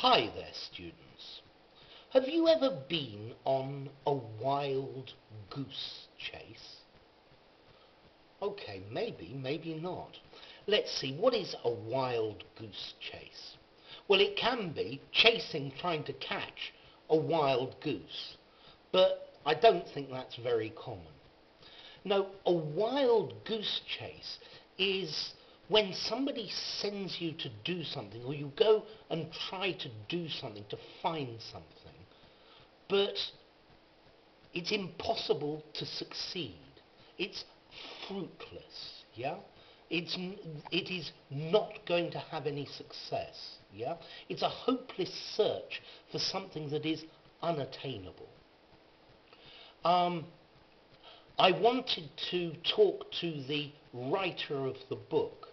Hi there, students. Have you ever been on a wild goose chase? Okay, maybe not. Let's see, what is a wild goose chase? Well, it can be trying to catch a wild goose, but I don't think that's very common. No, a wild goose chase is when somebody sends you to do something, or you go and try to do something, to find something, but it's impossible to succeed. It's fruitless, yeah? It is not going to have any success, yeah? It's a hopeless search for something that is unattainable. I wanted to talk to the writer of the book,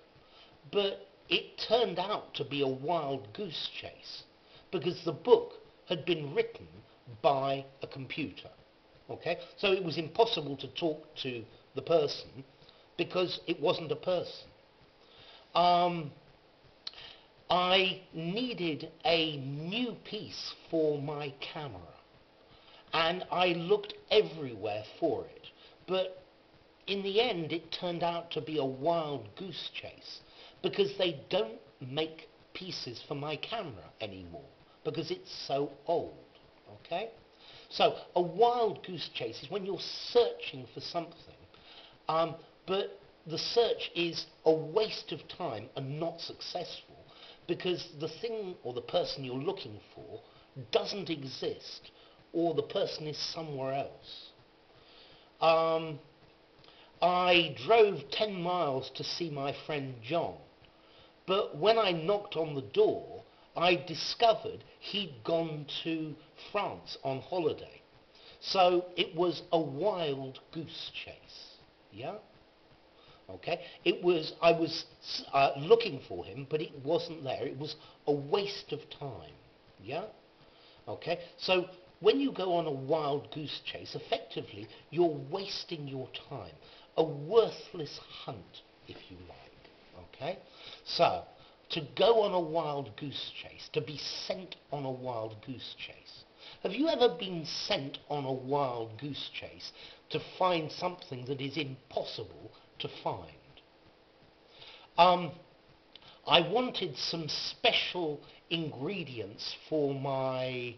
but it turned out to be a wild goose chase because the book had been written by a computer. Okay? So it was impossible to talk to the person because it wasn't a person. I needed a new piece for my camera, and I looked everywhere for it. But in the end, it turned out to be a wild goose chase because they don't make pieces for my camera anymore because it's so old, okay? So a wild goose chase is when you're searching for something, but the search is a waste of time and not successful because the thing or the person you're looking for doesn't exist, or the person is somewhere else. I drove 10 miles to see my friend John, but when I knocked on the door, I discovered he'd gone to France on holiday. So it was a wild goose chase, yeah? Okay, I was looking for him, but it wasn't there. It was a waste of time, yeah? Okay, so when you go on a wild goose chase, effectively, you're wasting your time. A worthless hunt, if you like, okay? So, to go on a wild goose chase, to be sent on a wild goose chase. Have you ever been sent on a wild goose chase to find something that is impossible to find? I wanted some special ingredients for my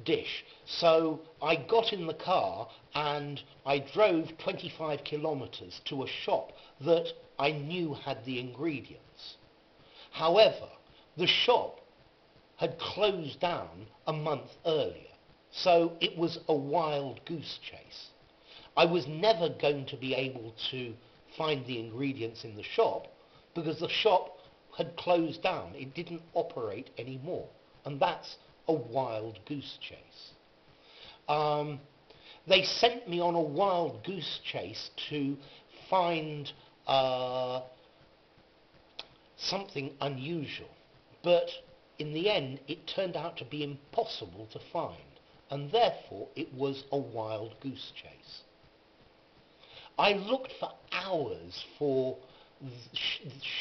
dish. So I got in the car and I drove 25 kilometres to a shop that I knew had the ingredients. However, the shop had closed down a month earlier, so it was a wild goose chase. I was never going to be able to find the ingredients in the shop because the shop had closed down. It didn't operate anymore, and that's a wild goose chase. They sent me on a wild goose chase to find something unusual, but in the end it turned out to be impossible to find, and therefore it was a wild goose chase. I looked for hours for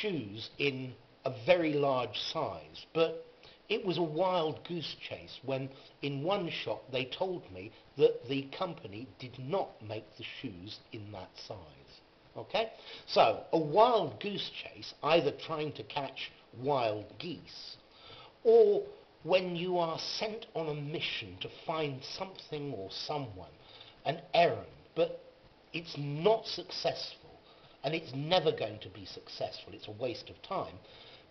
shoes in a very large size, but it was a wild goose chase when in one shop they told me that the company did not make the shoes in that size. Okay? So, a wild goose chase, either trying to catch wild geese, or when you are sent on a mission to find something or someone, an errand, but it's not successful, and it's never going to be successful, it's a waste of time,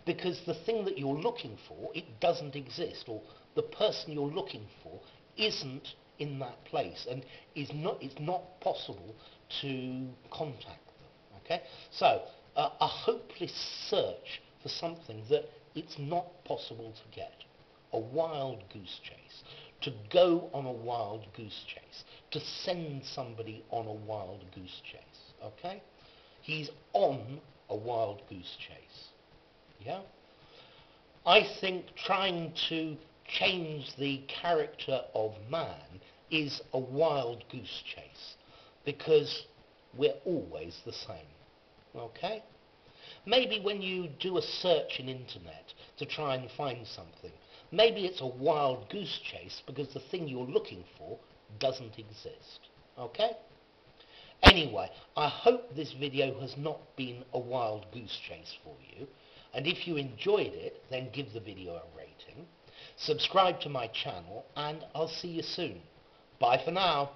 because the thing that you're looking for, it doesn't exist, or the person you're looking for isn't in that place, and it's not possible to contact them, okay? So, a hopeless search for something that it's not possible to get. A wild goose chase. To go on a wild goose chase. To send somebody on a wild goose chase, okay? He's on a wild goose chase. Yeah? I think trying to change the character of man is a wild goose chase because we're always the same. Okay? Maybe when you do a search in internet to try and find something, Maybe it's a wild goose chase because the thing you're looking for doesn't exist. Okay? Anyway, I hope this video has not been a wild goose chase for you, and if you enjoyed it, then give the video a rating, subscribe to my channel, and I'll see you soon. Bye for now.